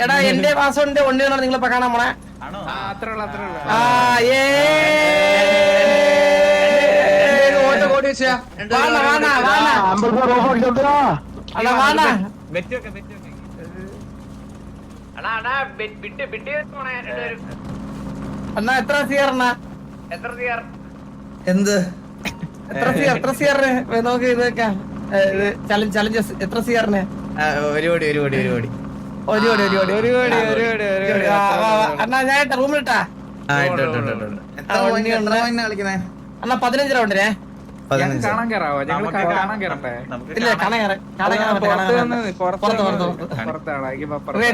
എടാ എന്റെ മാസമുണ്ട് ഒന്നിനാണ് നിങ്ങളിപ്പോ കാണാൻ പോണേ. അണ്ണാ എത്ര സിയർ അണ്ണാ? എന്ത് എത്ര സിയറിന് നോക്കി ഇതൊക്കെ ചലഞ്ചസ് എത്ര സിയറിന്? ഒരു കോടി അണ്ണാ ഞാൻ റൂമിലിട്ടാ അണ്ണാ 15 റൗണ്ടിനെ ഇല്ല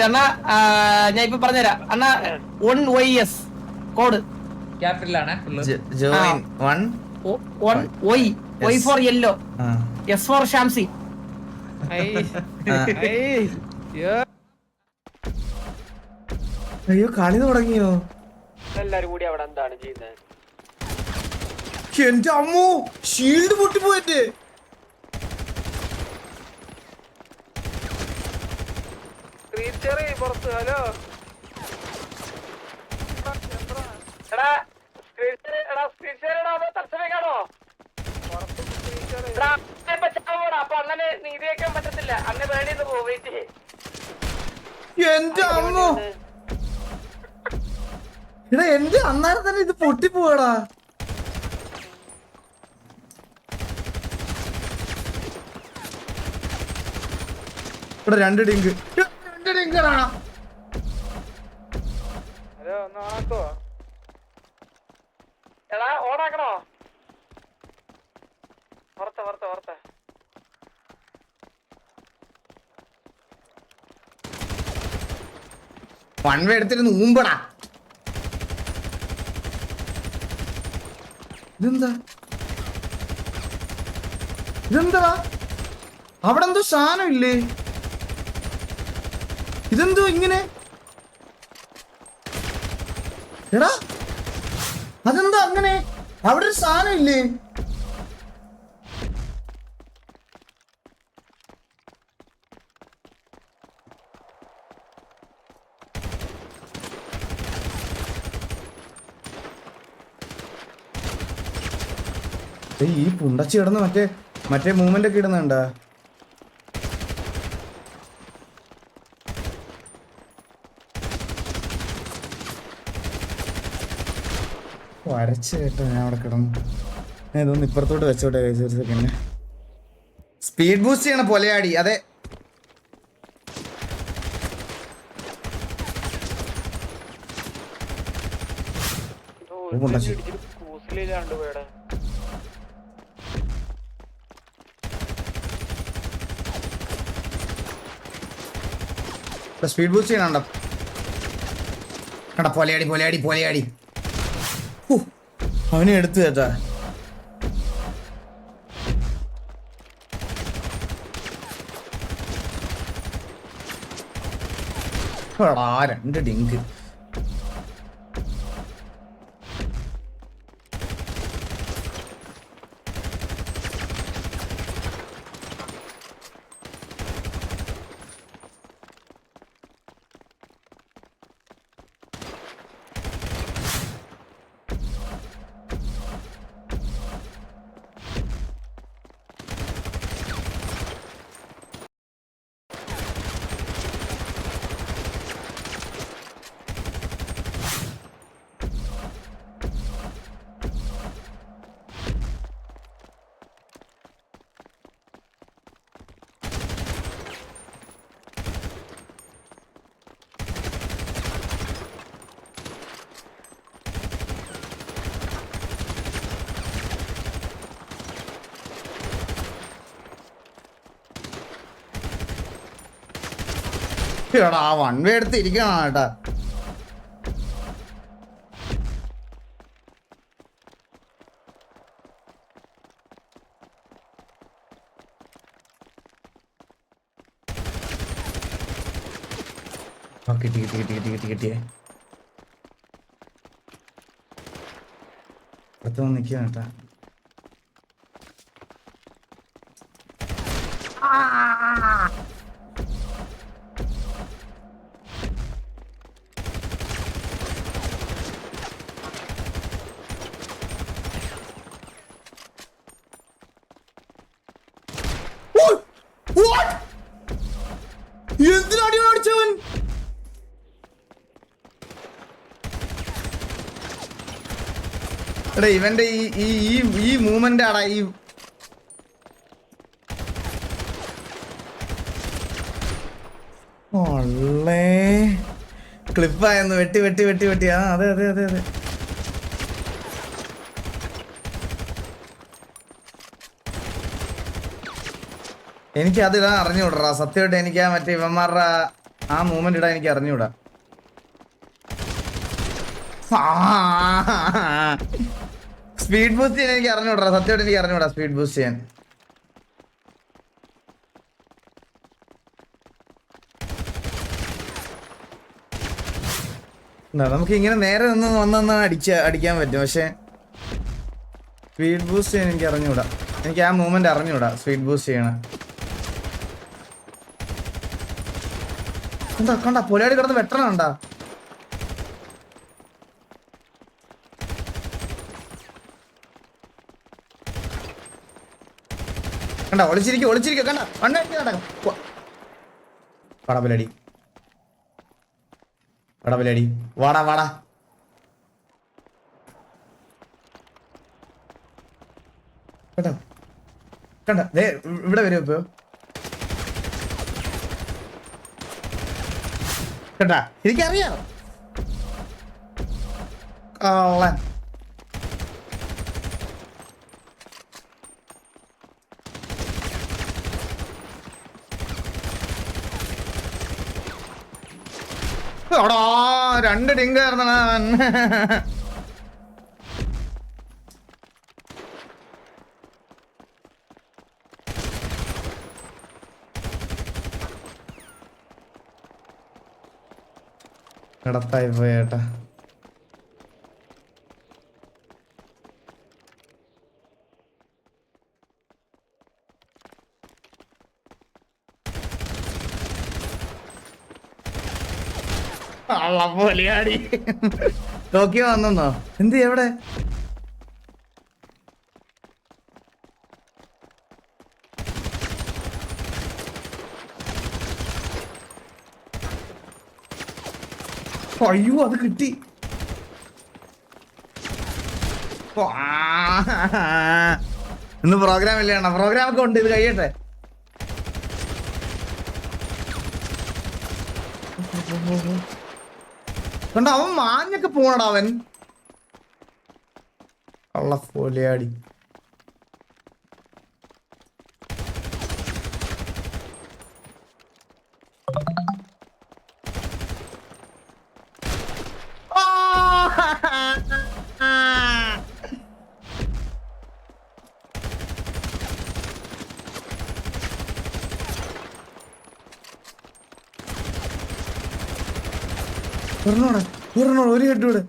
അണ്ണാ ഞാൻ ഇപ്പൊ പറഞ്ഞുതരാം അണ്ണാ 1YS കോഡ് ക്യാപിറ്റലാണ് Y for yellow S for Shamsi. അയ്യോ കളി തുടങ്ങിയോ? എല്ലാരും കൂടി അവിടെ എന്താണ് ചെയ്യുന്നത്? എന്റെ അമ്മോ ഷീൽഡ് പൊട്ടിപ്പോയിട്ട് ഹലോ അപ്പൊ അങ്ങനെ നീതി വെക്കാൻ പറ്റത്തില്ല. അന്ന് വേണ്ടിന്ന് പോയിട്ട് എന്റെ അമ്മോ എടാ എന്റെ അന്നേരം തന്നെ ഇത് പൊട്ടിപ്പോടാ. ഇവിടെ രണ്ട് ഡിങ്ക് കാണാം. ഹലോ ഒന്ന് ഓണാക്കോ? എടാ ഓണാക്കണോ? പുറത്ത് വൺ വേ എടുത്തിരുന്ന് ഊമ്പടാ. ഇതെന്താ അവിടെ എന്തോ സാധനം ഇല്ലേ? ഇതെന്തോ ഇങ്ങനെ? എടാ അതെന്താ അങ്ങനെ? അവിടെ ഒരു സാധനം ഇല്ലേ? ഈ പുണ്ടച്ചി കിടന്ന് മറ്റേ മൂവ്മെന്റ് ഒക്കെ ഇടുന്നുണ്ടാ? വരച്ച് കേട്ടോ ഞാൻ അവിടെ കിടന്നു. ഇതൊന്ന് ഇപ്പുറത്തോട്ട് വെച്ചോട്ടെ ഒരു സെക്കൻഡ്. സ്പീഡ് ബൂസ്റ്റ് ചെയ്യണ പൊലയാടി. അതെ സ്പീഡ് ബൂസ്റ്റ് ചെയ്യണ കണ്ട പൊലയാടി. അവനെ എടുത്തു കേട്ടാ. രണ്ട് ഡിങ്ക്. എടാ വൺ വേ എടുത്ത് ഇരിക്കണം കേട്ടാ. കിട്ടിയേ അടുത്ത് വന്ന് നിൽക്കുക കേട്ടാ. എടാ ഇവന്റെ ഈ മൂവ്മെന്റ് ആടാ ഈ ക്ലിപ്പായെന്ന് വെട്ടി ആ അതെ എനിക്ക് അത് ഇടാൻ അറിഞ്ഞുവിടറാ സത്യമായിട്ട് എനിക്ക് ആ മറ്റേ ഇവന്മാരുടെ ആ മൂവ്മെന്റ് ഇടാൻ എനിക്ക് അറിഞ്ഞുവിടാ സ്പീഡ് ബൂസ്റ്റ് ചെയ്യാൻ എനിക്ക് അറിഞ്ഞുവിടറാ സത്യമായിട്ട് എനിക്ക് അറിഞ്ഞുവിടാ സ്പീഡ് ബൂസ്റ്റ് ചെയ്യാൻ നമുക്ക് ഇങ്ങനെ നേരെ വന്ന് അടിക്കാൻ പറ്റും പക്ഷെ സ്പീഡ് ബൂസ്റ്റ് ചെയ്യാൻ എനിക്ക് അറിഞ്ഞുകൂടാ എനിക്ക് ആ മൂവ്മെന്റ് അറിഞ്ഞുകൂടാ സ്പീഡ് ബൂസ്റ്റ് ചെയ്യണം കണ്ട പൊലാടി കിടന്ന് വെട്ടണം കണ്ടാ കണ്ട ഒളിച്ചിരിക്കും കണ്ട പടപലടി വാടാ കേട്ടോ കണ്ട ദേ ഇവിടെ വരും ഇപ്പൊ കേട്ടാ എനിക്കറിയാം കള്ളൻ എടാ 2 ഡിങ്ക് ആയിരുന്നവൻ കടത്തായി പോയേട്ടാ പൊലിയാടി ടോക്കിയോ വന്നോ എന്ത് എവിടെ അയ്യോ അത് കിട്ടി ഇന്ന് പ്രോഗ്രാം ഇല്ലേ പ്രോഗ്രാം ഒക്കെ ഉണ്ട് ഇത് കഴിയട്ടെ കണ്ടോ അവൻ മാഞ്ഞൊക്കെ പോണടാ അവൻ കള്ള പൊലിയാടി ഒരു കെട്ടൂടെ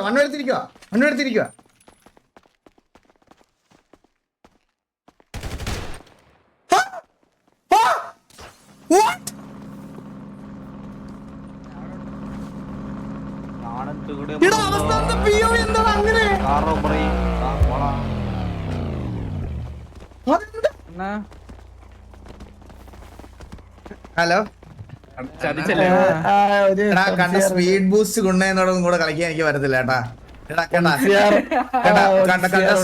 വണ്ണെടുത്തിരിക്കുക എന്താണ് അങ്ങനെ ഹലോ കണ്ട സ്പീഡ് ബൂസ്റ്റ് കൊണ്ടുപോകുന്നതോടും കൂടെ കളിക്കാൻ എനിക്ക് വരത്തില്ല ഏട്ടാ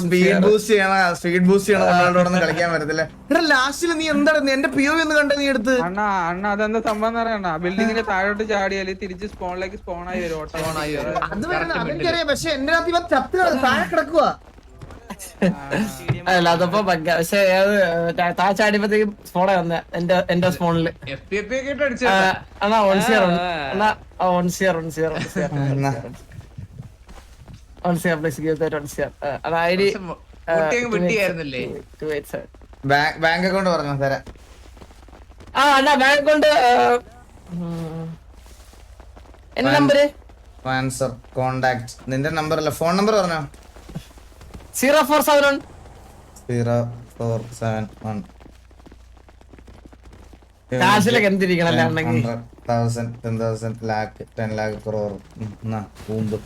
സ്പീഡ് ബൂസ്റ്റ് ചെയ്യണം കളിക്കാൻ വരത്തില്ല എടാ ലാസ്റ്റിൽ നീ എന്താണ് എന്റെ പിഒ ഒന്ന് കണ്ട നീ എടുത്ത് അണ്ണ അതെന്താ സംഭവം അറിയണ ബിൽഡിങ്ങിന്റെ താഴോട്ട് ചാടിയാല് തിരിച്ച് സ്പോണിലേക്ക് സ്പോണായി വരും അതെനിക്കറിയാം പക്ഷെ എന്റെ അകത്ത് ഇവ ചത്ത് താഴെ കിടക്കുക അല്ല അതപ്പോ പക്ഷെ താച്ചാടിയപ്പോഴത്തേക്കും സ്പോണേ വന്ന എന്റെ സ്പോണില് അണ്ണാ ബാങ്ക് അക്കൗണ്ട് പറഞ്ഞു തരാം അണ്ണാ ബാങ്ക് അക്കൗണ്ട് എന്റെ നമ്പര് ആൻസർ കോണ്ടാക്ട് നിന്റെ നമ്പർ അല്ല ഫോൺ നമ്പർ പറഞ്ഞോ 0471 0471 കാശിലൊക്കെ എന്തിരിക്കണല്ലേ 100,000 10,000 lakh 10 lakh crore കൂമ്പ്